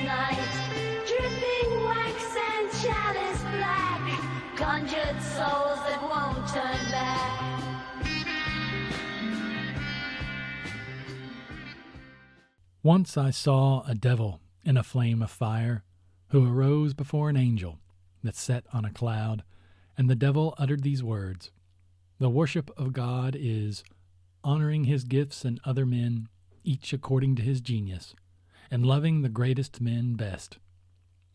night, dripping wax and chalice black, conjured souls that won't turn back. Once I saw a devil in a flame of fire, who arose before an angel that sat on a cloud, and the devil uttered these words: The worship of God is honoring his gifts and other men, each according to his genius, and loving the greatest men best.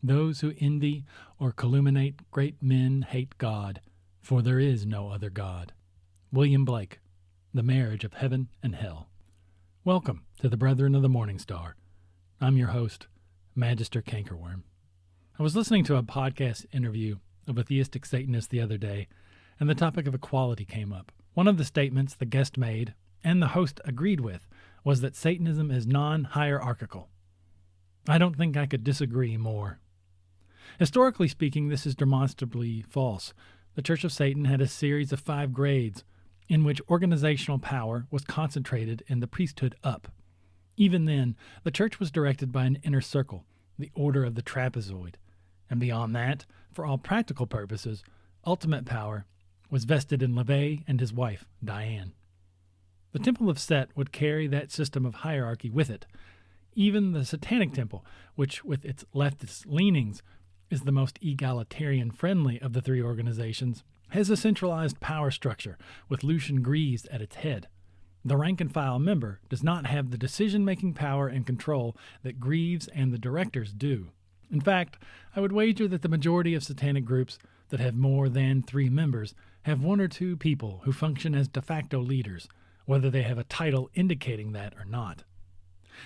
Those who envy or calumniate great men hate God, for there is no other God. William Blake, The Marriage of Heaven and Hell. Welcome to the Brethren of the Morning Star. I'm your host, Magister Cankerworm. I was listening to a podcast interview of a theistic Satanist the other day, and the topic of equality came up. One of the statements the guest made, and the host agreed with, was that Satanism is non-hierarchical. I don't think I could disagree more. Historically speaking, this is demonstrably false. The Church of Satan had a series of 5 grades in which organizational power was concentrated in the priesthood up. Even then, the church was directed by an inner circle, the Order of the Trapezoid. And beyond that, for all practical purposes, ultimate power was vested in LaVey and his wife, Diane. The Temple of Set would carry that system of hierarchy with it. Even the Satanic Temple, which with its leftist leanings is the most egalitarian-friendly of the 3 organizations, has a centralized power structure with Lucian Greaves at its head. The rank-and-file member does not have the decision-making power and control that Greaves and the directors do. In fact, I would wager that the majority of satanic groups that have more than 3 members have 1 or 2 people who function as de facto leaders, whether they have a title indicating that or not.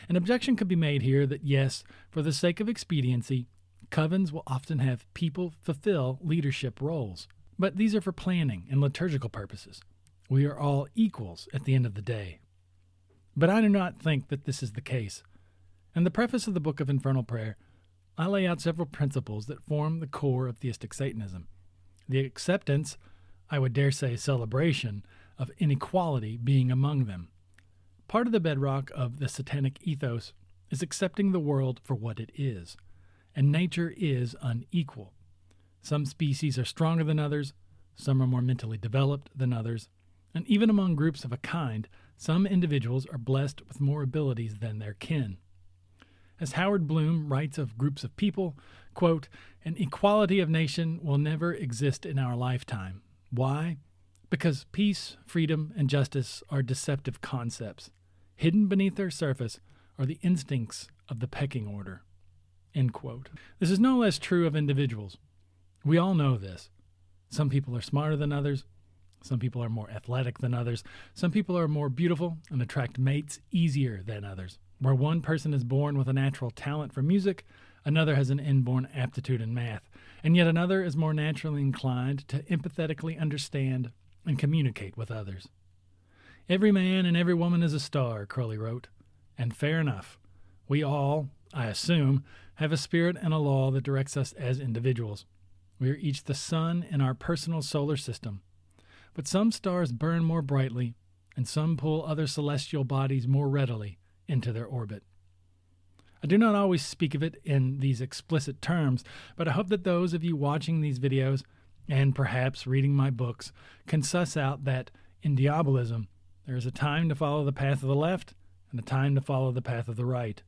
An objection could be made here that yes, for the sake of expediency, covens will often have people fulfill leadership roles. But these are for planning and liturgical purposes. We are all equals at the end of the day. But I do not think that this is the case. In the preface of the Book of Infernal Prayer, I lay out several principles that form the core of theistic Satanism. The acceptance, I would dare say celebration, of inequality being among them. Part of the bedrock of the satanic ethos is accepting the world for what it is, and nature is unequal. Some species are stronger than others, some are more mentally developed than others, and even among groups of a kind, some individuals are blessed with more abilities than their kin. As Howard Bloom writes of groups of people, quote, "An equality of nation will never exist in our lifetime. Why? Because peace, freedom, and justice are deceptive concepts. Hidden beneath their surface are the instincts of the pecking order." End quote. This is no less true of individuals. We all know this. Some people are smarter than others. Some people are more athletic than others. Some people are more beautiful and attract mates easier than others. Where one person is born with a natural talent for music, another has an inborn aptitude in math, and yet another is more naturally inclined to empathetically understand and communicate with others. Every man and every woman is a star, Crowley wrote, and fair enough. We all, I assume, have a spirit and a law that directs us as individuals. We are each the sun in our personal solar system. But some stars burn more brightly, and some pull other celestial bodies more readily into their orbit. I do not always speak of it in these explicit terms, but I hope that those of you watching these videos, and perhaps reading my books, can suss out that in diabolism, there is a time to follow the path of the left and a time to follow the path of the right.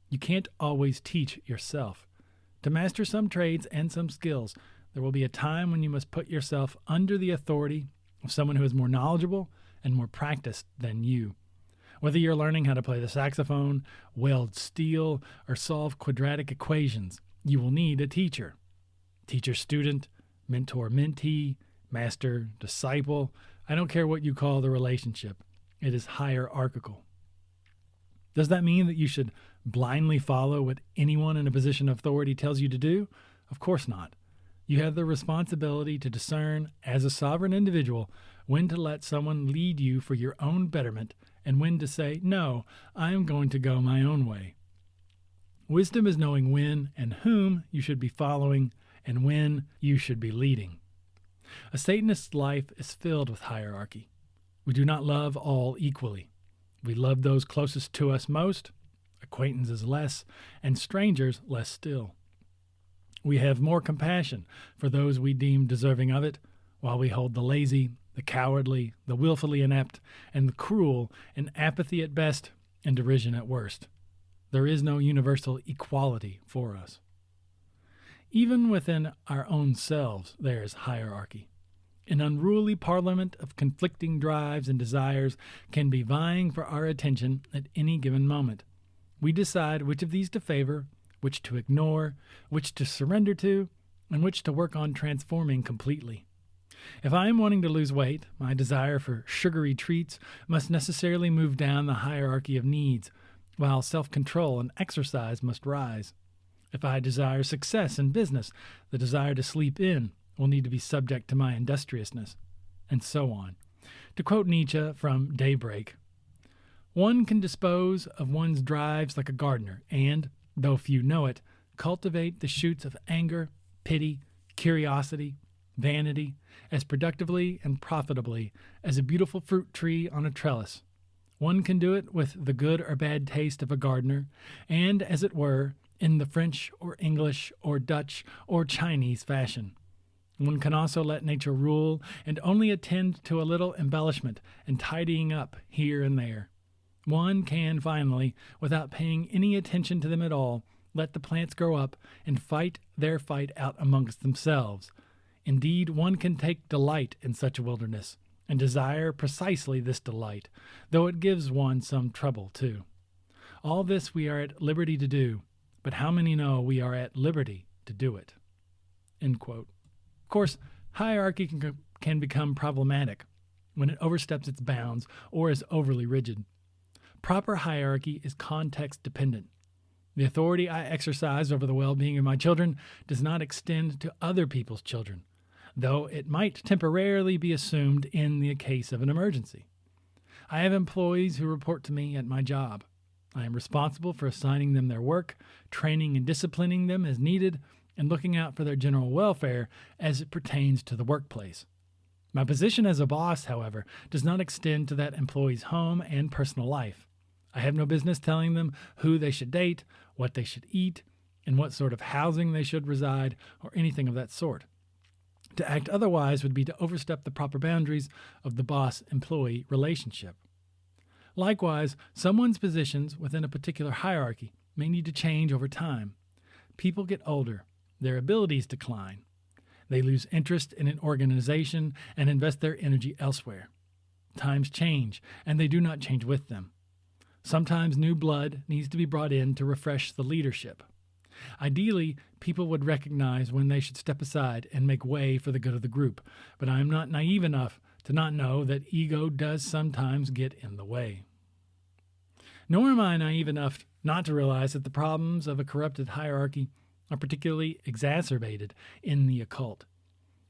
You can't always teach yourself. To master some trades and some skills, there will be a time when you must put yourself under the authority of someone who is more knowledgeable and more practiced than you. Whether you're learning how to play the saxophone, weld steel, or solve quadratic equations, you will need a teacher. Teacher-student, mentor-mentee, master-disciple, I don't care what you call the relationship. It is hierarchical. Does that mean that you should blindly follow what anyone in a position of authority tells you to do? Of course not. You have the responsibility to discern, as a sovereign individual, when to let someone lead you for your own betterment and when to say, no, I am going to go my own way. Wisdom is knowing when and whom you should be following and when you should be leading. A Satanist's life is filled with hierarchy. We do not love all equally. We love those closest to us most, acquaintances less, and strangers less still. We have more compassion for those we deem deserving of it, while we hold the lazy, the cowardly, the willfully inept, and the cruel in apathy at best and derision at worst. There is no universal equality for us. Even within our own selves there is hierarchy. An unruly parliament of conflicting drives and desires can be vying for our attention at any given moment. We decide which of these to favor, which to ignore, which to surrender to, and which to work on transforming completely. If I am wanting to lose weight, my desire for sugary treats must necessarily move down the hierarchy of needs, while self-control and exercise must rise. If I desire success in business, the desire to sleep in will need to be subject to my industriousness, and so on. To quote Nietzsche from Daybreak, one can dispose of one's drives like a gardener and, though few know it, cultivate the shoots of anger, pity, curiosity, vanity as productively and profitably as a beautiful fruit tree on a trellis. One can do it with the good or bad taste of a gardener, and, as it were, in the French or English or Dutch or Chinese fashion. One can also let nature rule and only attend to a little embellishment and tidying up here and there. One can, finally, without paying any attention to them at all, let the plants grow up and fight their fight out amongst themselves. Indeed, one can take delight in such a wilderness, and desire precisely this delight, though it gives one some trouble too. All this we are at liberty to do, but how many know we are at liberty to do it? End quote. Of course, hierarchy can become problematic when it oversteps its bounds or is overly rigid. Proper hierarchy is context dependent. The authority I exercise over the well-being of my children does not extend to other people's children, though it might temporarily be assumed in the case of an emergency. I have employees who report to me at my job. I am responsible for assigning them their work, training and disciplining them as needed, and looking out for their general welfare as it pertains to the workplace. My position as a boss, however, does not extend to that employee's home and personal life. I have no business telling them who they should date, what they should eat, in what sort of housing they should reside, or anything of that sort. To act otherwise would be to overstep the proper boundaries of the boss-employee relationship. Likewise, someone's positions within a particular hierarchy may need to change over time. People get older. Their abilities decline. They lose interest in an organization and invest their energy elsewhere. Times change, and they do not change with them. Sometimes new blood needs to be brought in to refresh the leadership. Ideally, people would recognize when they should step aside and make way for the good of the group, but I am not naive enough to not know that ego does sometimes get in the way. Nor am I naive enough not to realize that the problems of a corrupted hierarchy are particularly exacerbated in the occult.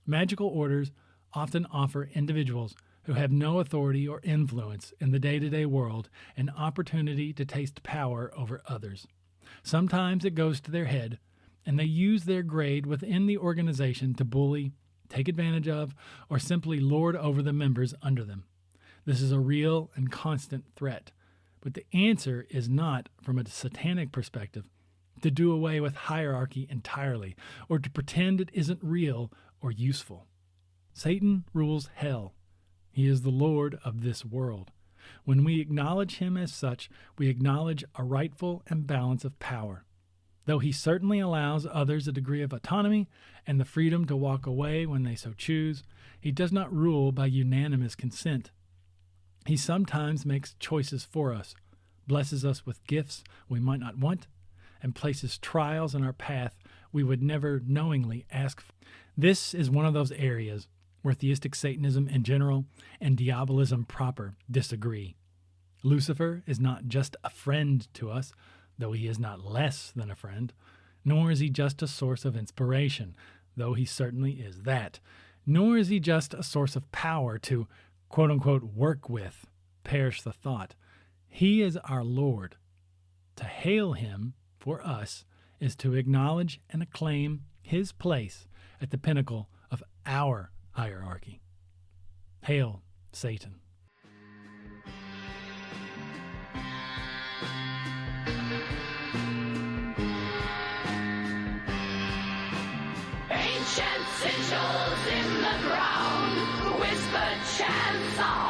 Magical orders often offer individuals who have no authority or influence in the day-to-day world an opportunity to taste power over others. Sometimes it goes to their head, and they use their grade within the organization to bully, take advantage of, or simply lord over the members under them. This is a real and constant threat, but the answer is not, from a satanic perspective, to do away with hierarchy entirely, or to pretend it isn't real or useful. Satan rules hell. He is the Lord of this world. When we acknowledge him as such, we acknowledge a rightful imbalance of power. Though he certainly allows others a degree of autonomy and the freedom to walk away when they so choose, he does not rule by unanimous consent. He sometimes makes choices for us, blesses us with gifts we might not want, and places trials in our path we would never knowingly ask for. This is one of those areas where theistic Satanism in general and diabolism proper disagree. Lucifer is not just a friend to us, though he is not less than a friend, nor is he just a source of inspiration, though he certainly is that, nor is he just a source of power to, quote-unquote, work with, perish the thought. He is our Lord. To hail him, for us, is to acknowledge and acclaim his place at the pinnacle of our hierarchy. Hail, Satan. sigils in the ground, whispered chants of